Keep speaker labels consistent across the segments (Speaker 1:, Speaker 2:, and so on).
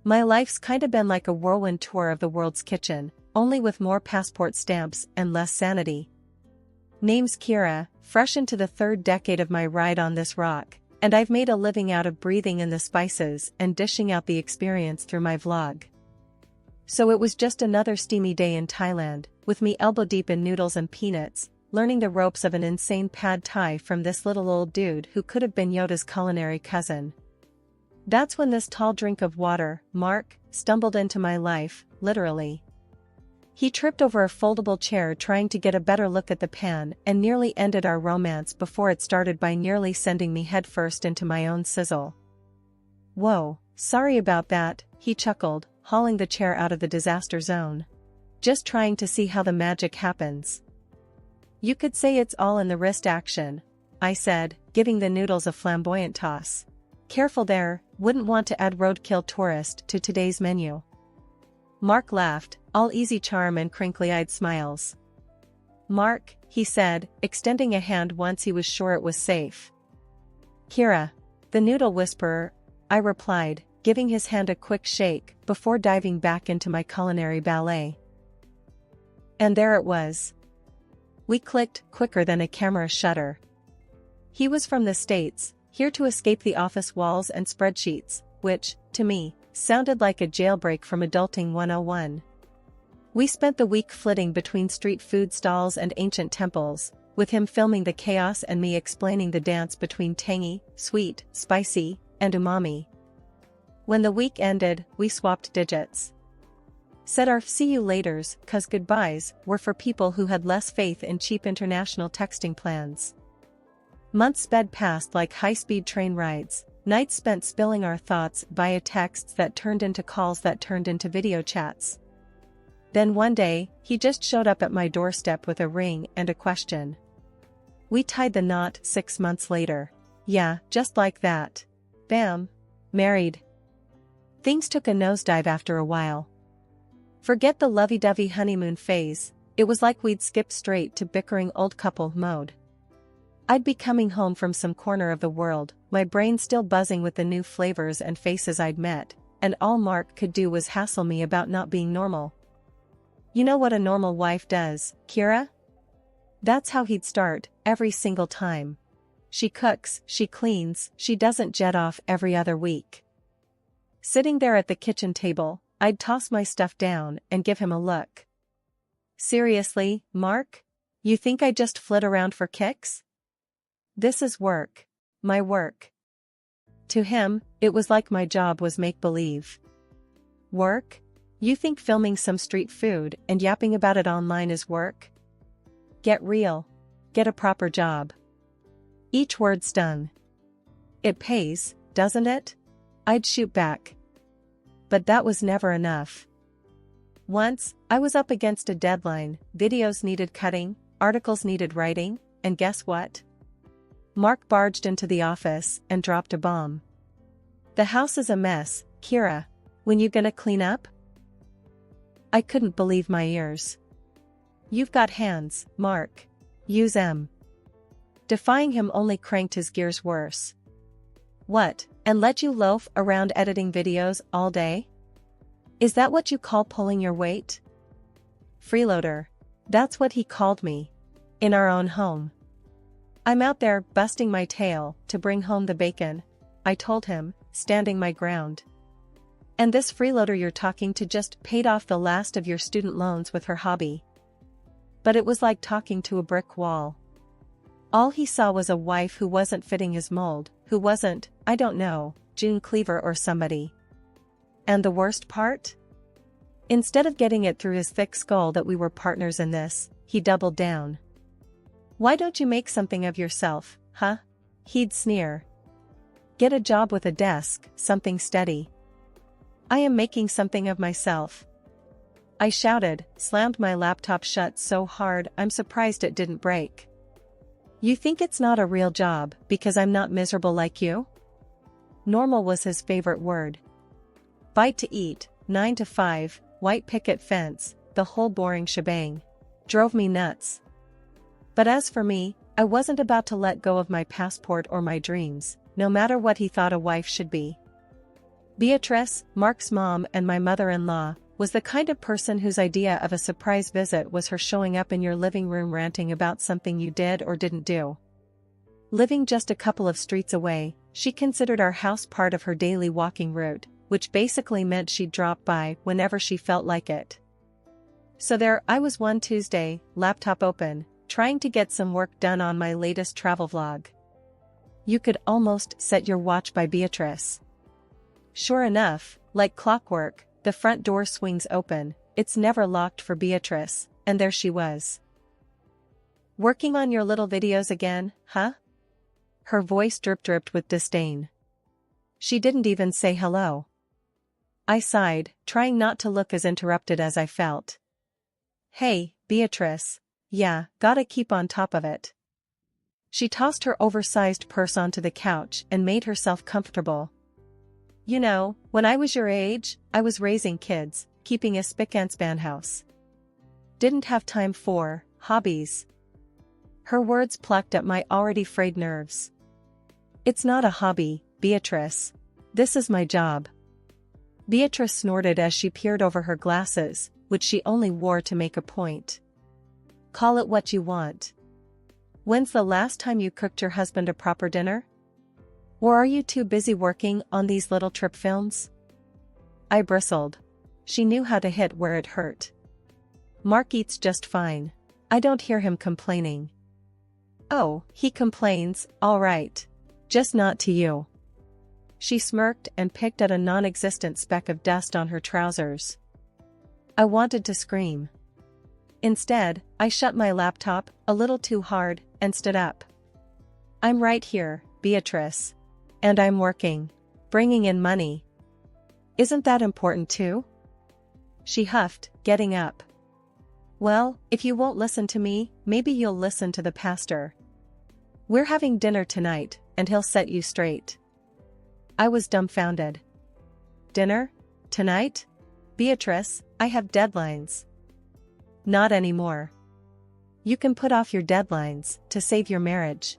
Speaker 1: My life's kinda been like a whirlwind tour of the world's kitchen, only with more passport stamps and less sanity. Name's Kira, fresh into the 3rd decade of my ride on this rock, and I've made a living out of breathing in the spices and dishing out the experience through my vlog. So it was just another steamy day in Thailand, with me elbow deep in noodles and peanuts, learning the ropes of an insane pad thai from this little old dude who could have been Yoda's culinary cousin. That's when this tall drink of water, Mark, stumbled into my life, literally. He tripped over a foldable chair trying to get a better look at the pan and nearly ended our romance before it started by nearly sending me headfirst into my own sizzle. Whoa, sorry about that, he chuckled, hauling the chair out of the disaster zone. Just trying to see how the magic happens. You could say it's all in the wrist action, I said, giving the noodles a flamboyant toss. Careful there, wouldn't want to add roadkill tourist to today's menu. Mark laughed, all easy charm and crinkly-eyed smiles. Mark, he said, extending a hand once he was sure it was safe. Kira, the noodle whisperer, I replied, giving his hand a quick shake before diving back into my culinary ballet. And there it was. We clicked quicker than a camera shutter. He was from the States, here to escape the office walls and spreadsheets, which, to me, sounded like a jailbreak from Adulting 101. We spent the week flitting between street food stalls and ancient temples, with him filming the chaos and me explaining the dance between tangy, sweet, spicy, and umami. When the week ended, we swapped digits. Said our see you laters, 'cause goodbyes were for people who had less faith in cheap international texting plans. Months sped past like high-speed train rides, nights spent spilling our thoughts via texts that turned into calls that turned into video chats. Then one day, he just showed up at my doorstep with a ring and a question. We tied the knot 6 months later. Yeah, just like that. Bam. Married. Things took a nosedive after a while. Forget the lovey-dovey honeymoon phase, it was like we'd skipped straight to bickering old couple mode. I'd be coming home from some corner of the world, my brain still buzzing with the new flavors and faces I'd met, and all Mark could do was hassle me about not being normal. You know what a normal wife does, Kira? That's how he'd start, every single time. She cooks, she cleans, she doesn't jet off every other week. Sitting there at the kitchen table, I'd toss my stuff down and give him a look. Seriously, Mark? You think I just flit around for kicks? This is work. My work. To him, it was like my job was make-believe. Work? You think filming some street food and yapping about it online is work? Get real. Get a proper job. Each word stung. It pays, doesn't it? I'd shoot back. But that was never enough. Once, I was up against a deadline, videos needed cutting, articles needed writing, and guess what? Mark barged into the office and dropped a bomb. The house is a mess, Kira. When you gonna clean up? I couldn't believe my ears. You've got hands, Mark. Use 'em. Defying him only cranked his gears worse. What, and let you loaf around editing videos all day? Is that what you call pulling your weight? Freeloader. That's what he called me. In our own home. I'm out there busting my tail to bring home the bacon, I told him, standing my ground. And this freeloader you're talking to just paid off the last of your student loans with her hobby. But it was like talking to a brick wall. All he saw was a wife who wasn't fitting his mold, who wasn't, I don't know, June Cleaver or somebody. And the worst part? Instead of getting it through his thick skull that we were partners in this, he doubled down. Why don't you make something of yourself, huh? He'd sneer. Get a job with a desk, something steady. I am making something of myself. I shouted, slammed my laptop shut so hard I'm surprised it didn't break. You think it's not a real job because I'm not miserable like you? Normal was his favorite word. Bite to eat, 9 to 5, white picket fence, the whole boring shebang. Drove me nuts. But as for me, I wasn't about to let go of my passport or my dreams, no matter what he thought a wife should be. Beatrice, Mark's mom and my mother-in-law, was the kind of person whose idea of a surprise visit was her showing up in your living room ranting about something you did or didn't do. Living just a couple of streets away, she considered our house part of her daily walking route, which basically meant she'd drop by whenever she felt like it. So there I was one Tuesday, laptop open, trying to get some work done on my latest travel vlog. You could almost set your watch by Beatrice. Sure enough, like clockwork, the front door swings open, it's never locked for Beatrice, and there she was. "Working on your little videos again, huh?" Her voice dripped with disdain. She didn't even say hello. I sighed, trying not to look as interrupted as I felt. "Hey, Beatrice. Yeah, gotta keep on top of it." She tossed her oversized purse onto the couch and made herself comfortable. "You know, when I was your age, I was raising kids, keeping a spick-and-span house. Didn't have time for hobbies." Her words plucked at my already frayed nerves. "It's not a hobby, Beatrice. This is my job." Beatrice snorted as she peered over her glasses, which she only wore to make a point. "Call it what you want. When's the last time you cooked your husband a proper dinner? Or are you too busy working on these little trip films?" I bristled. She knew how to hit where it hurt. "Mark eats just fine. I don't hear him complaining." "Oh, he complains, all right. Just not to you." She smirked and picked at a non-existent speck of dust on her trousers. I wanted to scream. Instead, I shut my laptop, a little too hard, and stood up. "I'm right here, Beatrice. And I'm working. Bringing in money. Isn't that important too?" She huffed, getting up. "Well, if you won't listen to me, maybe you'll listen to the pastor. We're having dinner tonight, and he'll set you straight." I was dumbfounded. "Dinner? Tonight? Beatrice, I have deadlines." "Not anymore. You can put off your deadlines to save your marriage.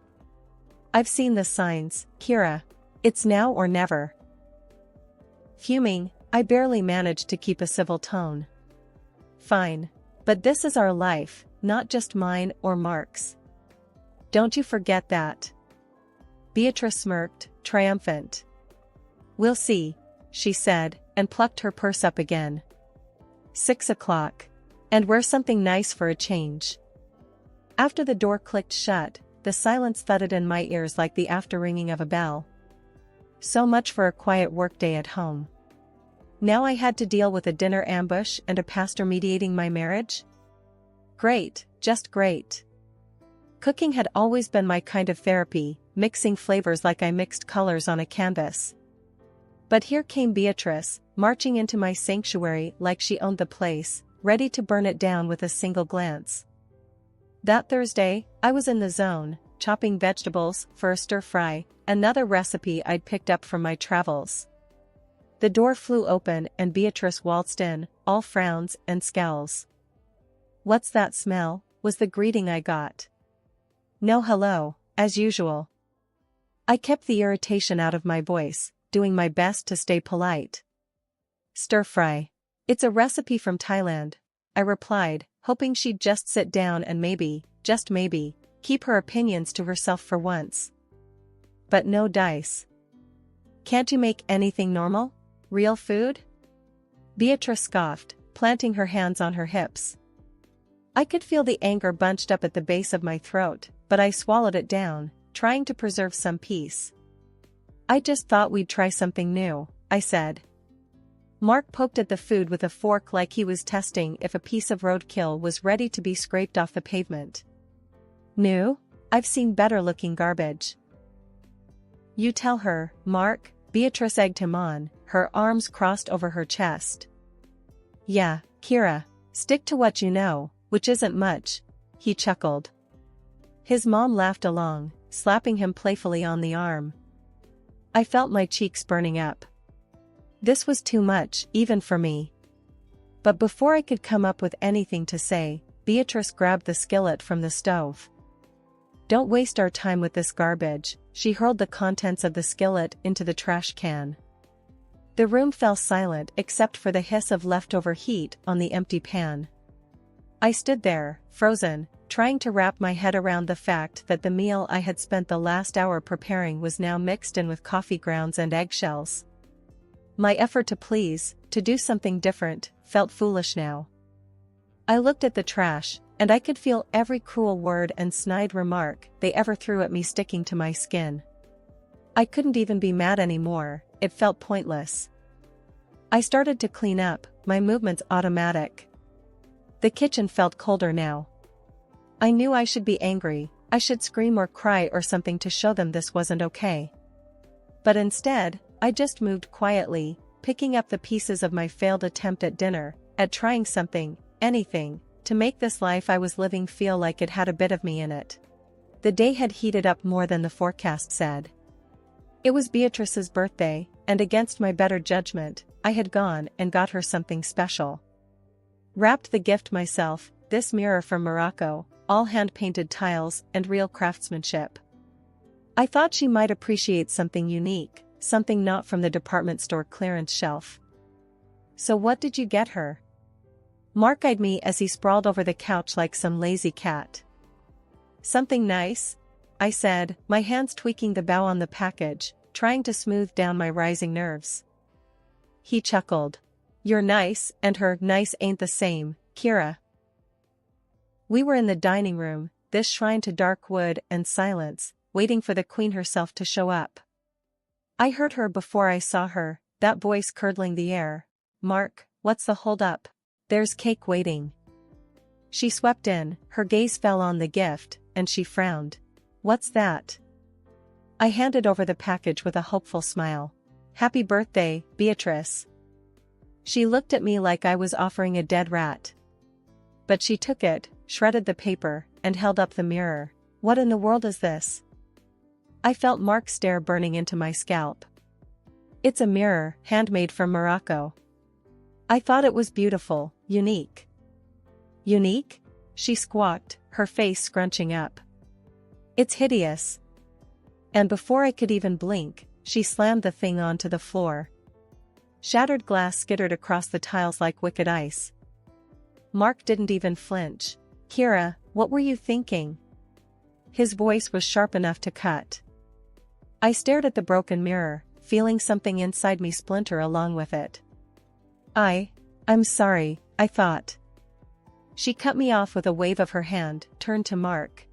Speaker 1: I've seen the signs, Kira. It's now or never." Fuming, I barely managed to keep a civil tone. "Fine. But this is our life, not just mine or Mark's. Don't you forget that." Beatrice smirked, triumphant. "We'll see," she said, and plucked her purse up again. 6 o'clock. And wear something nice for a change. After the door clicked shut, the silence thudded in my ears like the after-ringing of a bell. So much for a quiet workday at home. Now I had to deal with a dinner ambush and a pastor mediating my marriage? Great, just great. Cooking had always been my kind of therapy, mixing flavors like I mixed colors on a canvas. But here came Beatrice, marching into my sanctuary like she owned the place, ready to burn it down with a single glance. That Thursday, I was in the zone, chopping vegetables for a stir-fry, another recipe I'd picked up from my travels. The door flew open and Beatrice waltzed in, all frowns and scowls. "What's that smell?" was the greeting I got. No hello, as usual. I kept the irritation out of my voice, doing my best to stay polite. "Stir-fry. It's a recipe from Thailand," I replied, hoping she'd just sit down and maybe, just maybe, keep her opinions to herself for once. But no dice. "Can't you make anything normal? Real food?" Beatrice scoffed, planting her hands on her hips. I could feel the anger bunched up at the base of my throat, but I swallowed it down, trying to preserve some peace. "I just thought we'd try something new," I said. Mark poked at the food with a fork like he was testing if a piece of roadkill was ready to be scraped off the pavement. "New? I've seen better-looking garbage." "You tell her, Mark," Beatrice egged him on, her arms crossed over her chest. "Yeah, Kira, stick to what you know, which isn't much," he chuckled. His mom laughed along, slapping him playfully on the arm. I felt my cheeks burning up. This was too much, even for me. But before I could come up with anything to say, Beatrice grabbed the skillet from the stove. "Don't waste our time with this garbage," she hurled the contents of the skillet into the trash can. The room fell silent except for the hiss of leftover heat on the empty pan. I stood there, frozen, trying to wrap my head around the fact that the meal I had spent the last hour preparing was now mixed in with coffee grounds and eggshells. My effort to please, to do something different, felt foolish now. I looked at the trash, and I could feel every cruel word and snide remark they ever threw at me sticking to my skin. I couldn't even be mad anymore, it felt pointless. I started to clean up, my movements automatic. The kitchen felt colder now. I knew I should be angry, I should scream or cry or something to show them this wasn't okay. But instead, I just moved quietly, picking up the pieces of my failed attempt at dinner, at trying something, anything, to make this life I was living feel like it had a bit of me in it. The day had heated up more than the forecast said. It was Beatrice's birthday, and against my better judgment, I had gone and got her something special. Wrapped the gift myself, this mirror from Morocco, all hand-painted tiles and real craftsmanship. I thought she might appreciate something unique, something not from the department store clearance shelf. So what did you get her? Mark eyed me as he sprawled over the couch like some lazy cat. Something nice? I said, my hands tweaking the bow on the package, trying to smooth down my rising nerves. He chuckled. You're nice, and her nice ain't the same, Kira. We were in the dining room, this shrine to dark wood and silence, waiting for the queen herself to show up. I heard her before I saw her, that voice curdling the air. Mark, what's the hold-up? There's cake waiting. She swept in, her gaze fell on the gift, and she frowned. What's that? I handed over the package with a hopeful smile. Happy birthday, Beatrice. She looked at me like I was offering a dead rat. But she took it, shredded the paper, and held up the mirror. What in the world is this? I felt Mark's stare burning into my scalp. It's a mirror, handmade from Morocco. I thought it was beautiful, unique. Unique? She squawked, her face scrunching up. It's hideous. And before I could even blink, she slammed the thing onto the floor. Shattered glass skittered across the tiles like wicked ice. Mark didn't even flinch. Kira, what were you thinking? His voice was sharp enough to cut. I stared at the broken mirror, feeling something inside me splinter along with it. I'm sorry, I thought. She cut me off with a wave of her hand, turned to Mark.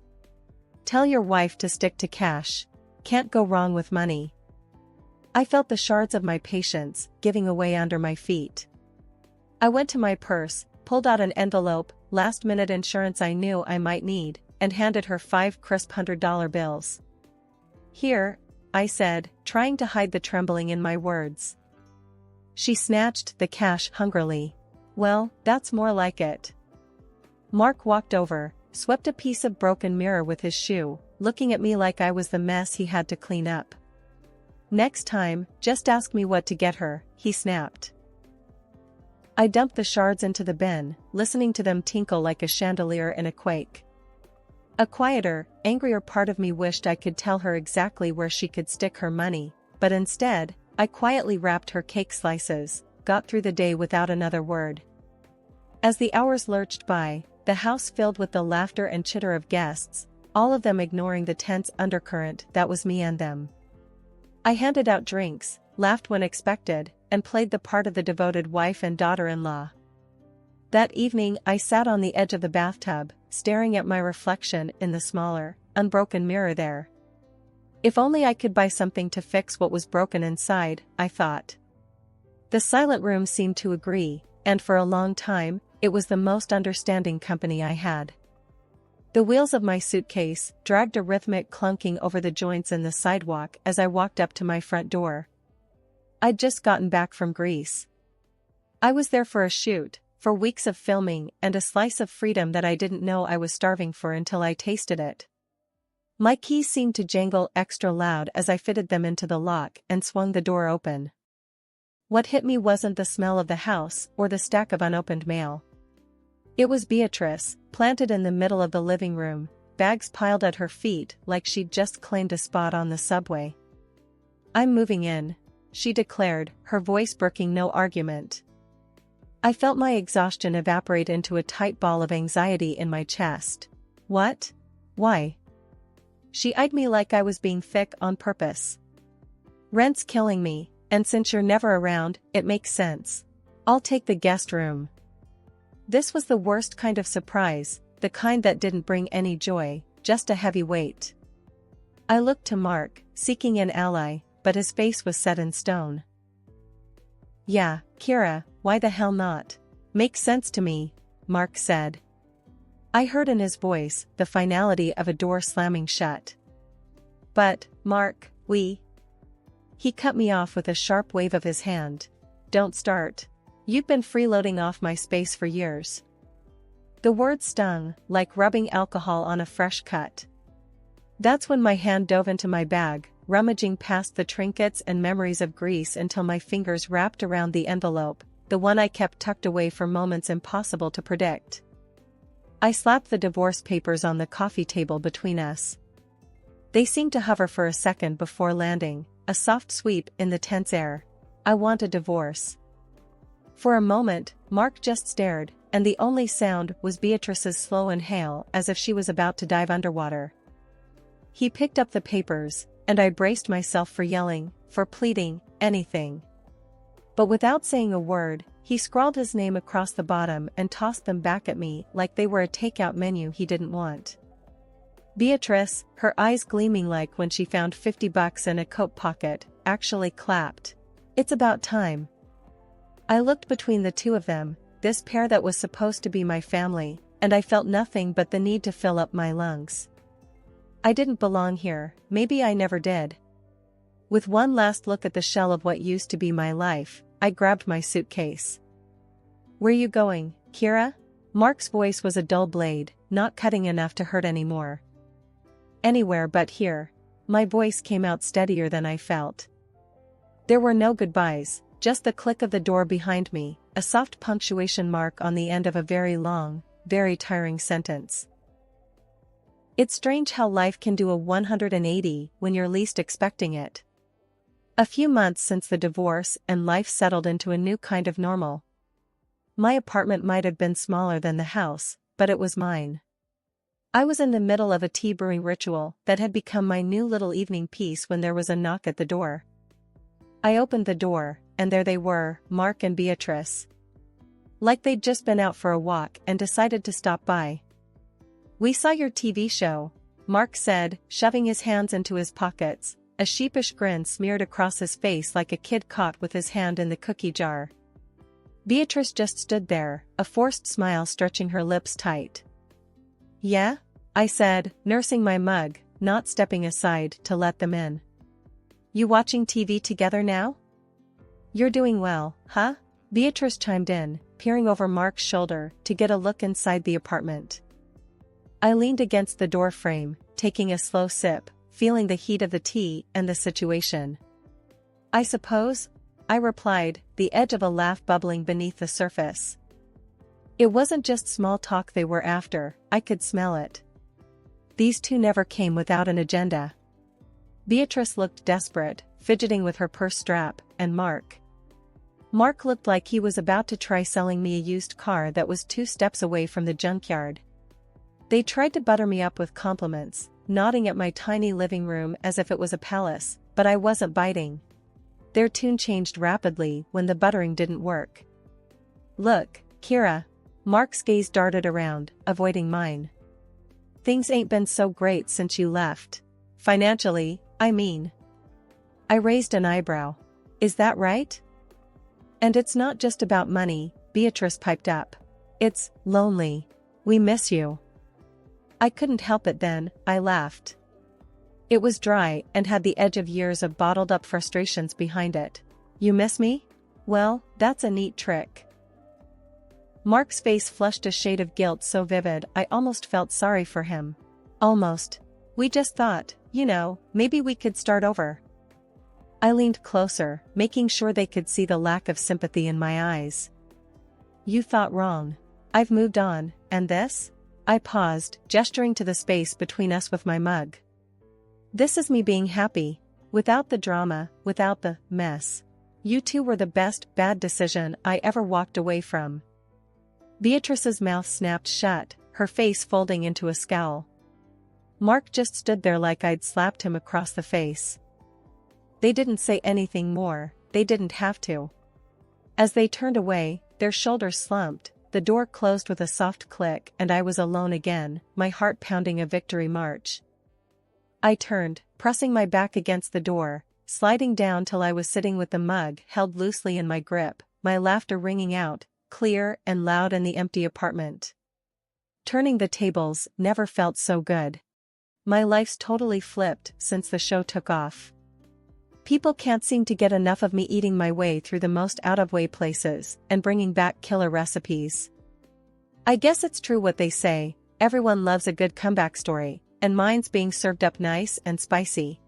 Speaker 1: Tell your wife to stick to cash. Can't go wrong with money. I felt the shards of my patience giving away under my feet. I went to my purse, pulled out an envelope, last-minute insurance I knew I might need, and handed her 5 crisp $100 bills. Here, I said, trying to hide the trembling in my words. She snatched the cash hungrily. Well, that's more like it. Mark walked over, swept a piece of broken mirror with his shoe, looking at me like I was the mess he had to clean up. Next time, just ask me what to get her, he snapped. I dumped the shards into the bin, listening to them tinkle like a chandelier in a quake. A quieter, angrier part of me wished I could tell her exactly where she could stick her money, but instead, I quietly wrapped her cake slices, got through the day without another word. As the hours lurched by, the house filled with the laughter and chitter of guests, all of them ignoring the tense undercurrent that was me and them. I handed out drinks, laughed when expected, and played the part of the devoted wife and daughter-in-law. That evening I sat on the edge of the bathtub, staring at my reflection in the smaller, unbroken mirror there. If only I could buy something to fix what was broken inside, I thought. The silent room seemed to agree, and for a long time, it was the most understanding company I had. The wheels of my suitcase dragged a rhythmic clunking over the joints in the sidewalk as I walked up to my front door. I'd just gotten back from Greece. I was there for a shoot, for weeks of filming and a slice of freedom that I didn't know I was starving for until I tasted it. My keys seemed to jangle extra loud as I fitted them into the lock and swung the door open. What hit me wasn't the smell of the house or the stack of unopened mail. It was Beatrice, planted in the middle of the living room, bags piled at her feet like she'd just claimed a spot on the subway. I'm moving in. she declared, her voice brooking no argument. I felt my exhaustion evaporate into a tight ball of anxiety in my chest. What? Why? She eyed me like I was being thick on purpose. Rent's killing me, and since you're never around, it makes sense. I'll take the guest room. This was the worst kind of surprise, the kind that didn't bring any joy, just a heavy weight. I looked to Mark, seeking an ally, but his face was set in stone. Yeah, Kira, why the hell not? Makes sense to me, Mark said. I heard in his voice the finality of a door slamming shut. But, Mark, He cut me off with a sharp wave of his hand. Don't start. You've been freeloading off my space for years. The word stung, like rubbing alcohol on a fresh cut. That's when my hand dove into my bag, rummaging past the trinkets and memories of Greece until my fingers wrapped around the envelope, the one I kept tucked away for moments impossible to predict. I slapped the divorce papers on the coffee table between us. They seemed to hover for a second before landing, a soft sweep in the tense air. I want a divorce. For a moment, Mark just stared, and the only sound was Beatrice's slow inhale as if she was about to dive underwater. He picked up the papers, and I braced myself for yelling, for pleading, anything. But without saying a word, he scrawled his name across the bottom and tossed them back at me like they were a takeout menu he didn't want. Beatrice, her eyes gleaming like when she found $50 in a coat pocket, actually clapped. It's about time. I looked between the two of them, this pair that was supposed to be my family, and I felt nothing but the need to fill up my lungs. I didn't belong here, maybe I never did. With one last look at the shell of what used to be my life, I grabbed my suitcase. Where you going, Kira? Mark's voice was a dull blade, not cutting enough to hurt anymore. Anywhere but here. My voice came out steadier than I felt. There were no goodbyes, just the click of the door behind me, a soft punctuation mark on the end of a very long, very tiring sentence. It's strange how life can do a 180 when you're least expecting it. A few months since the divorce and life settled into a new kind of normal. My apartment might have been smaller than the house, but it was mine. I was in the middle of a tea brewing ritual that had become my new little evening piece when there was a knock at the door. I opened the door, and there they were, Mark and Beatrice. Like they'd just been out for a walk and decided to stop by. We saw your TV show, Mark said, shoving his hands into his pockets, a sheepish grin smeared across his face like a kid caught with his hand in the cookie jar. Beatrice just stood there, a forced smile stretching her lips tight. Yeah? I said, nursing my mug, not stepping aside to let them in. You watching TV together now? You're doing well, huh? Beatrice chimed in, peering over Mark's shoulder to get a look inside the apartment. I leaned against the door frame, taking a slow sip, feeling the heat of the tea and the situation. I suppose, I replied, the edge of a laugh bubbling beneath the surface. It wasn't just small talk they were after, I could smell it. These two never came without an agenda. Beatrice looked desperate, fidgeting with her purse strap, and Mark looked like he was about to try selling me a used car that was 2 steps away from the junkyard. They tried to butter me up with compliments, nodding at my tiny living room as if it was a palace, but I wasn't biting. Their tune changed rapidly when the buttering didn't work. Look, Kira. Mark's gaze darted around, avoiding mine. Things ain't been so great since you left. Financially, I mean. I raised an eyebrow. Is that right? And it's not just about money, Beatrice piped up. It's lonely. We miss you. I couldn't help it then, I laughed. It was dry and had the edge of years of bottled-up frustrations behind it. You miss me? Well, that's a neat trick. Mark's face flushed a shade of guilt so vivid I almost felt sorry for him. Almost. We just thought, maybe we could start over. I leaned closer, making sure they could see the lack of sympathy in my eyes. You thought wrong. I've moved on, and this? I paused, gesturing to the space between us with my mug. This is me being happy. Without the drama, without the mess. You two were the best bad decision I ever walked away from. Beatrice's mouth snapped shut, her face folding into a scowl. Mark just stood there like I'd slapped him across the face. They didn't say anything more, they didn't have to. As they turned away, their shoulders slumped, the door closed with a soft click and I was alone again, my heart pounding a victory march. I turned, pressing my back against the door, sliding down till I was sitting with the mug held loosely in my grip, my laughter ringing out, clear and loud in the empty apartment. Turning the tables never felt so good. My life's totally flipped since the show took off. People can't seem to get enough of me eating my way through the most out-of-way places and bringing back killer recipes. I guess it's true what they say, everyone loves a good comeback story, and mine's being served up nice and spicy.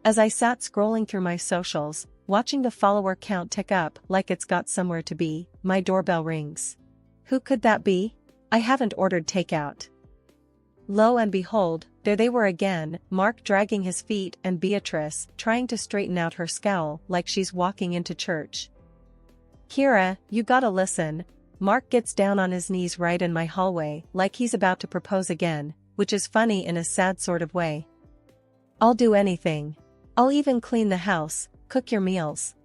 Speaker 1: As I sat scrolling through my socials, watching the follower count tick up like it's got somewhere to be, my doorbell rings. Who could that be? I haven't ordered takeout. Lo and behold, there they were again, Mark dragging his feet and Beatrice trying to straighten out her scowl like she's walking into church. Kira, you gotta listen. Mark gets down on his knees right in my hallway like he's about to propose again, which is funny in a sad sort of way. I'll do anything. I'll even clean the house, cook your meals.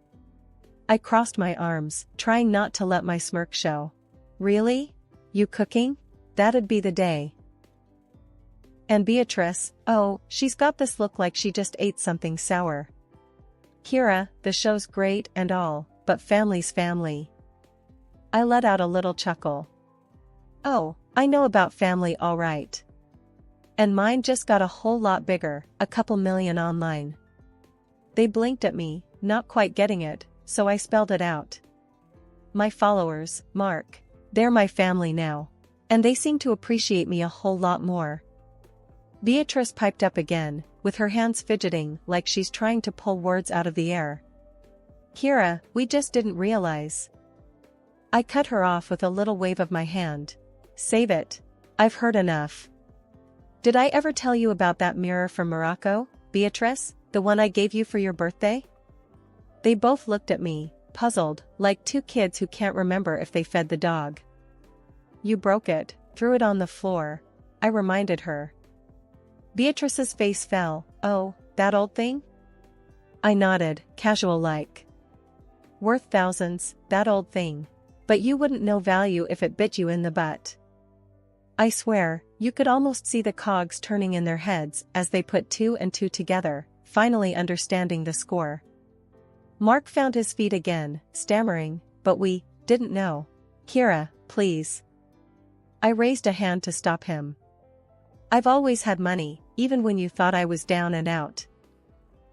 Speaker 1: I crossed my arms, trying not to let my smirk show. Really? You cooking? That'd be the day. And Beatrice, oh, she's got this look like she just ate something sour. Kira, the show's great and all, but family's family. I let out a little chuckle. Oh, I know about family all right. And mine just got a whole lot bigger, a couple million online. They blinked at me, not quite getting it, so I spelled it out. My followers, Mark. They're my family now. And they seem to appreciate me a whole lot more. Beatrice piped up again, with her hands fidgeting like she's trying to pull words out of the air. Kira, we just didn't realize. I cut her off with a little wave of my hand. Save it. I've heard enough. Did I ever tell you about that mirror from Morocco, Beatrice, the one I gave you for your birthday? They both looked at me, puzzled, like two kids who can't remember if they fed the dog. You broke it, threw it on the floor, I reminded her. Beatrice's face fell. Oh, that old thing? I nodded, casual-like. Worth thousands, that old thing. But you wouldn't know value if it bit you in the butt. I swear, you could almost see the cogs turning in their heads as they put two and two together, finally understanding the score. Mark found his feet again, stammering, but we didn't know. Kira, please. I raised a hand to stop him. I've always had money, even when you thought I was down and out.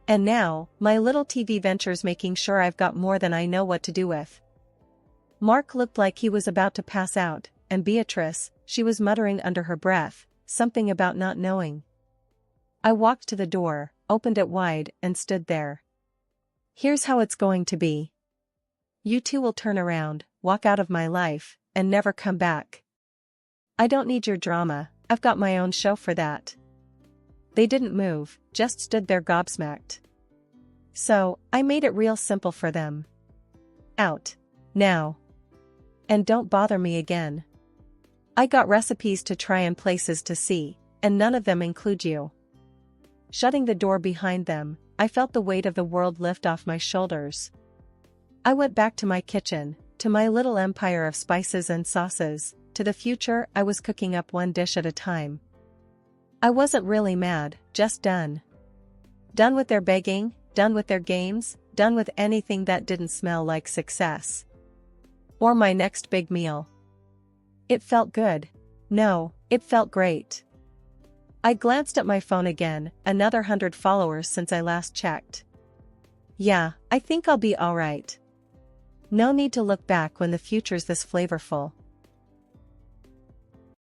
Speaker 1: And now, my little TV venture's making sure I've got more than I know what to do with. Mark looked like he was about to pass out, and Beatrice, she was muttering under her breath, something about not knowing. I walked to the door, opened it wide, and stood there. Here's how it's going to be. You two will turn around, walk out of my life, and never come back. I don't need your drama, I've got my own show for that. They didn't move, just stood there gobsmacked. So, I made it real simple for them. Out. Now. And don't bother me again. I got recipes to try and places to see, and none of them include you. Shutting the door behind them, I felt the weight of the world lift off my shoulders. I went back to my kitchen, to my little empire of spices and sauces, to the future I was cooking up one dish at a time. I wasn't really mad, just done. Done with their begging, done with their games, done with anything that didn't smell like success. Or my next big meal. It felt good. No, it felt great. I glanced at my phone again, another 100 followers since I last checked. Yeah, I think I'll be alright. No need to look back when the future's this flavorful.